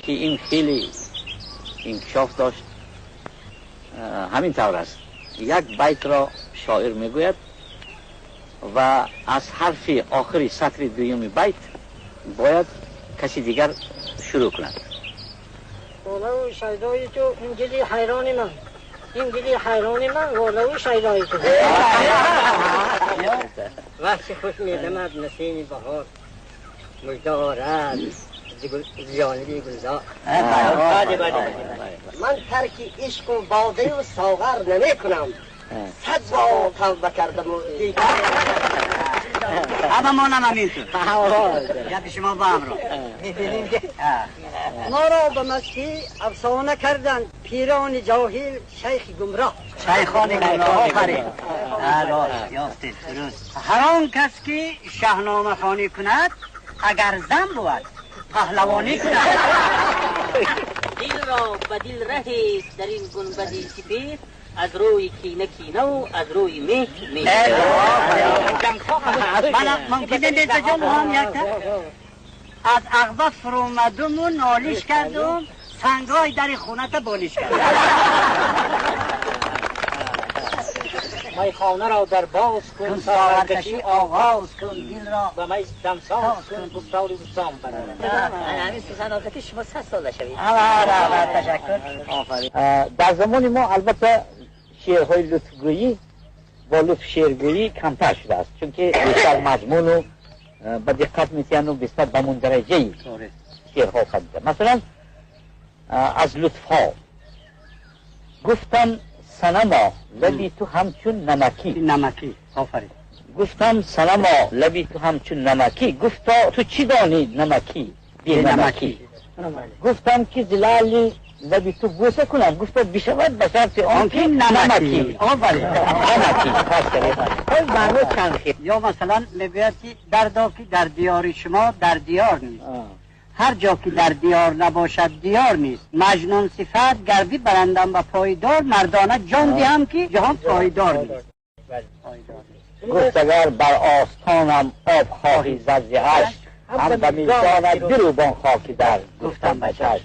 که این خیلی انکشاف داشت. همین طور است. یک بیت را شاعر میگوید و از حرف آخری سطر دوم بیت باید کسی دیگر شروع کند. ولو شیدای تو اینجوری حیرانی من، اینجوری حیرانی من ولو شیدای تو. وقتی خوش میدمد نسیم بهار مژده آرد جانبی گلزار. من ترک عشق و باده و ساغر نمی کنم، صد بار توبه کردم و دیگر. اما ما نم همینطور یا شما با هم رو ما را به مستی افسانه کردن پیران جاهل شیخ گمراه. شیخان گمراه آفرین. راست یافتید درست. هر آن کس که شاهنامه خوانی کند اگر زن بود پهلوانی کند. دل را به دل رهیست در این گنبدی سپید، از روی کینه کینه و از روی مهر مهر. من ممکنه دیتا جان هم یک از اغبه فرومدم و نالیش کردم سنگای در خونت بالیش کردم. میخانه را در باز کن، ساغرکشی آغاز کن، دل را و می دمساز کن، گفتار بستان برد. همین سخناکتی شما 100 ساله شوید. تشکر. در زمان ما البته شعرهای لطفگویی با لطف شعرگویی کمتر شده است، چون که بیشتر مضمون و به دقت میتین و بیشتر به مندرجه شعرها خواهد. مثلا از لطف ها گفتم صنما لبی تو همچون نمکی. نمکی آفرین. گفتم صنما لبی تو همچون نمکی، گفتا تو چی دانی نمکی بی نمکی. گفتم که زلالی لبی تو بوسه کنم، گفتا بشود به شرط آن که نمکی. آفرین. نمکی خاص کرده. این برمو چند خیلی. یا مثلا میگوید که دردا که در دیار شما در دیار نیست. هر جا که در دیار نباشد دیار نیست. مجنون صفت گردی برندم و پایدار، مردانه جان دیم که جهان پایدار نیست. گفت اگر بر آستانم آب خواهی زد ز اشک، هم به میزان دروبان خاکی در گفتم بچشم.